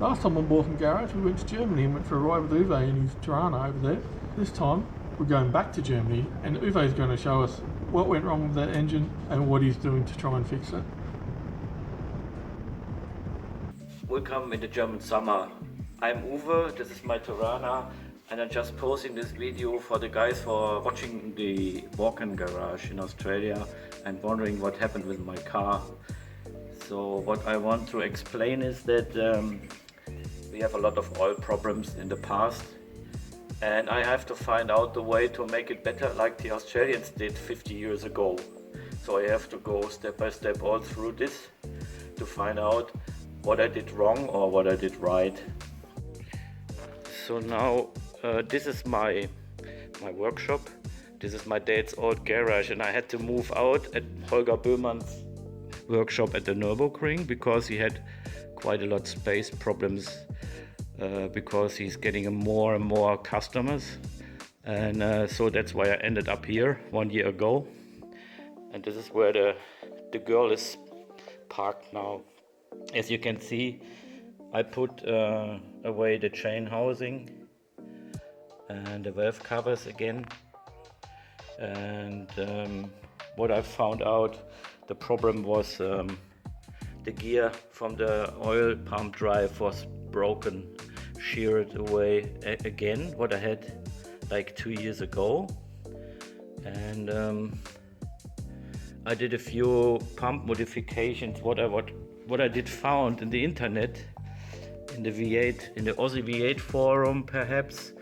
Last time on Bortham Garage we went to Germany and went for a ride with Uwe and his Torana over there. This time we're going back to Germany and Uwe is going to show us what went wrong with that engine and what he's doing to try and fix it. Welcome in the German summer. I'm Uwe, this is my Torana, and I'm just posting this video for the guys for watching the walk-in garage in Australia and wondering what happened with my car. So what I want to explain is that we have a lot of oil problems in the past, and I have to find out the way to make it better like the Australians did 50 years ago. So I have to go step by step all through this to find out what I did wrong or what I did right. So now this is my workshop. This is my dad's old garage, and I had to move out at Holger Böhmann's workshop at the Nurburgring because he had quite a lot of space problems because he's getting more and more customers, and so that's why I ended up here 1 year ago. And this is where the girl is parked now. As you can see, I put away the chain housing and the valve covers again, and what I found out, the problem was the gear from the oil pump drive was broken, sheared away again, what I had like 2 years ago. And I did a few pump modifications, what I did found in the internet, in the V8, in the Aussie V8 forum perhaps,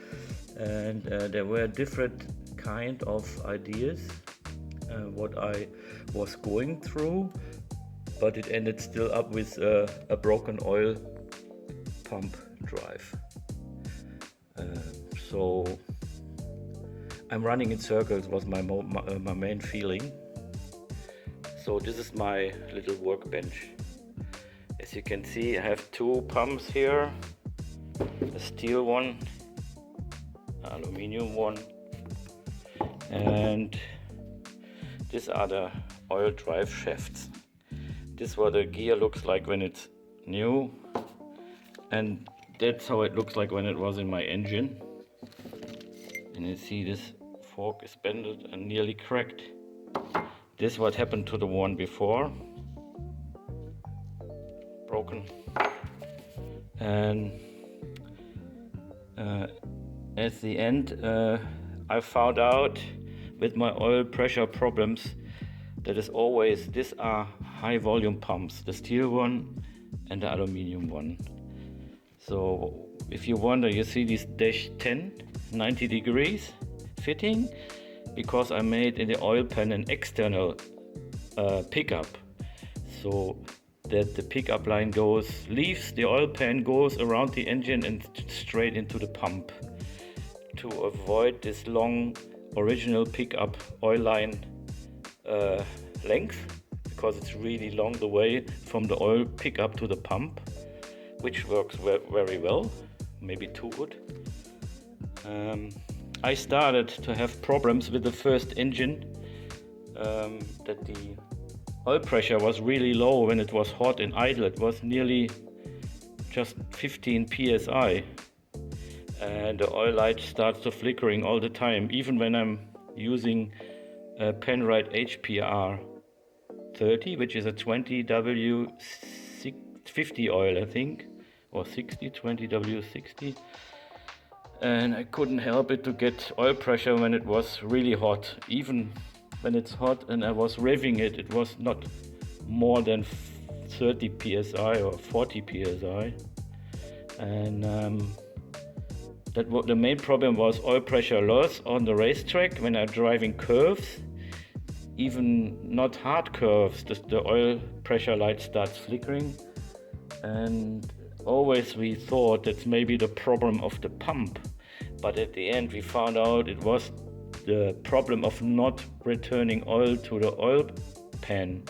and there were different kind of ideas what I was going through, but it ended still up with a broken oil pump drive. So I'm running in circles was my main feeling. So this is my little workbench. As you can see, I have two pumps here, a steel one, aluminium one, and these are the oil drive shafts. This is what the gear looks like when it's new, and that's how it looks like when it was in my engine. And you see this fork is bended and nearly cracked. This is what happened to the one before. Broken. And at the end I found out with my oil pressure problems that is always, these are high volume pumps, the steel one and the aluminium one. So if you wonder, you see this dash 10 90 degrees fitting, because I made in the oil pan an external pickup, so that the pickup line leaves the oil pan, goes around the engine and straight into the pump, to avoid this long original pickup oil line length, because it's really long the way from the oil pickup to the pump, which works very well, maybe too good. I started to have problems with the first engine, that the oil pressure was really low when it was hot and idle. It was nearly just 15 psi, and the oil light starts to flickering all the time, even when I'm using a Penrite HPR 30, which is a 20W50 oil, I think, or 60, 20W60. And I couldn't help it to get oil pressure when it was really hot. Even when it's hot and I was revving it, it was not more than 30 psi or 40 psi. And the main problem was oil pressure loss on the racetrack when I'm driving curves. Even not hard curves, the oil pressure light starts flickering. And always we thought that's maybe the problem of the pump, but at the end we found out it was the problem of not returning oil to the oil pan.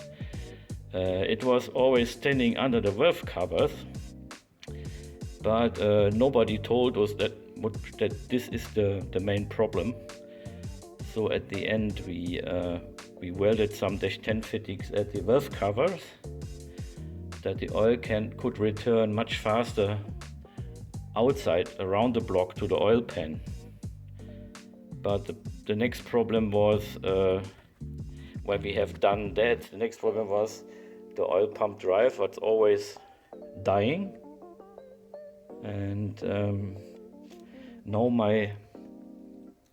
It was always standing under the valve covers, but nobody told us that this is the main problem. So at the end we welded some -10 fittings at the valve covers, that the oil could return much faster outside around the block to the oil pan. But the next problem was when we have done that, the next problem was the oil pump drive was always dying. And now my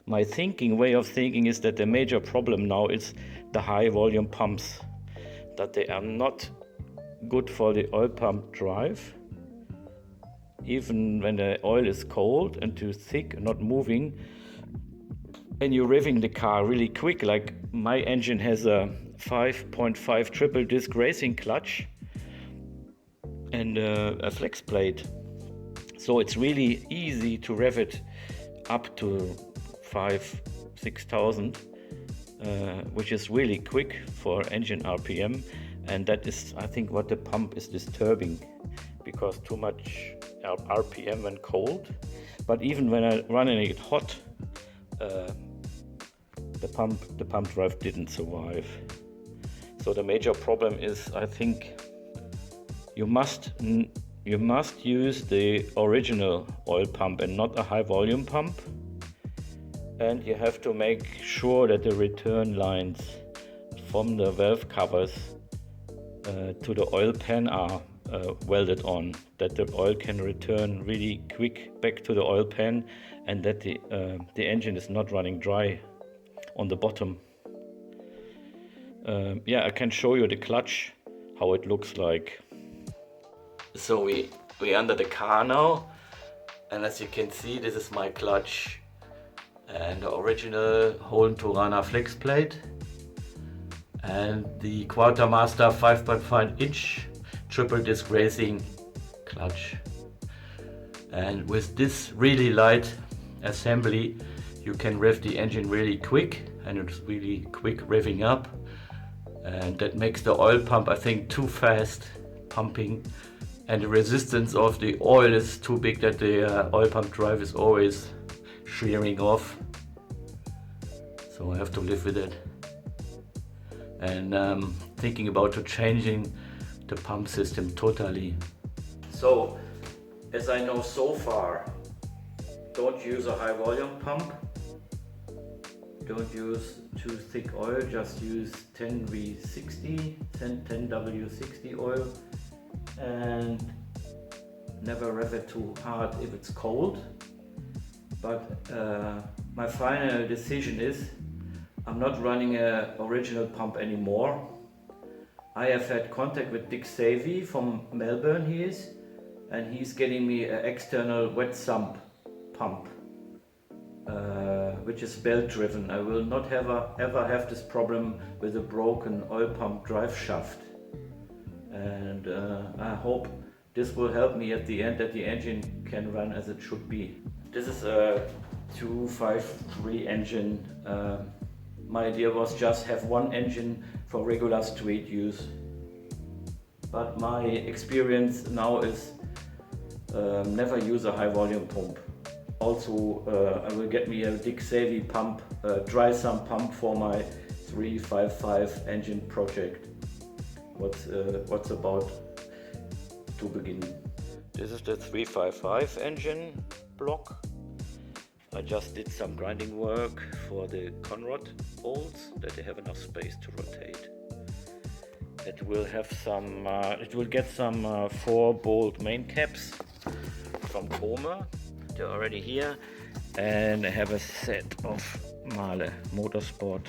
way of thinking is that the major problem now is the high volume pumps, that they are not good for the oil pump drive. Even when the oil is cold and too thick, not moving, and you're revving the car really quick, like my engine has a 5.5 triple disc racing clutch and a flex plate. So it's really easy to rev it up to 5,000-6,000, which is really quick for engine RPM. And that is, I think, what the pump is disturbing, because too much RPM when cold. But even when I run it hot, the pump drive didn't survive. So the major problem is, I think, you must use the original oil pump and not a high volume pump. And you have to make sure that the return lines from the valve covers to the oil pan are welded on, that the oil can return really quick back to the oil pan, and that the engine is not running dry on the bottom. Yeah, I can show you the clutch, how it looks like. So we under the car now, and as you can see, this is my clutch and the original Holden Torana flex plate and the Quartermaster 5.5 inch triple disc racing clutch. And with this really light assembly, you can rev the engine really quick, and it's really quick revving up, and that makes the oil pump, I think, too fast pumping, and the resistance of the oil is too big that the oil pump drive is always shearing off. So I have to live with it. And thinking about changing the pump system totally. So, as I know so far, don't use a high volume pump. Don't use too thick oil, just use 10V60, 10W60 oil, and never rev it too hard if it's cold. But my final decision is I'm not running an original pump anymore. I have had contact with Dick Savey from Melbourne, he is, and he's getting me an external wet sump pump, which is belt driven. I will not ever have this problem with a broken oil pump drive shaft, and I hope this will help me at the end, that the engine can run as it should be. This is a 253 engine. My idea was just have one engine for regular street use. But my experience now is never use a high volume pump. Also, I will get me a Dick Savey pump, dry sump pump for my 355 engine project. What's about to begin. This is the 355 engine block. I just did some grinding work for the conrod bolts, that they have enough space to rotate. It will have some. It will get some 4-bolt main caps from Koma. They're already here, and I have a set of Mahle Motorsport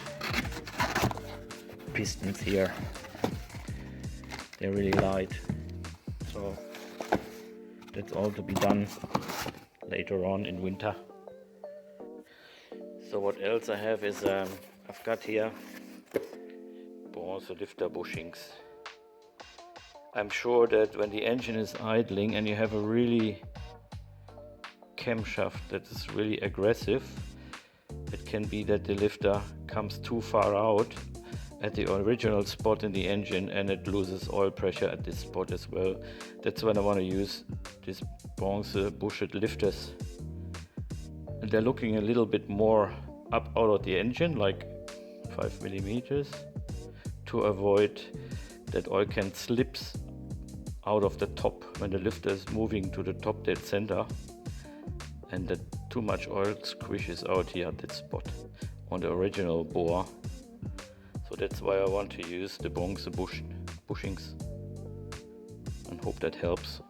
pistons here. They're really light, so that's all to be done later on in winter. So what else I have is I've got here bronze lifter bushings. I'm sure that when the engine is idling and you have a really camshaft that is really aggressive, it can be that the lifter comes too far out at the original spot in the engine, and it loses oil pressure at this spot as well. That's when I want to use these bronze bushed lifters. And they're looking a little bit more up out of the engine, like 5 millimeters, to avoid that oil can slips out of the top when the lifter is moving to the top dead center, and that too much oil squishes out here at that spot on the original bore. So that's why I want to use the Bushings, and hope that helps.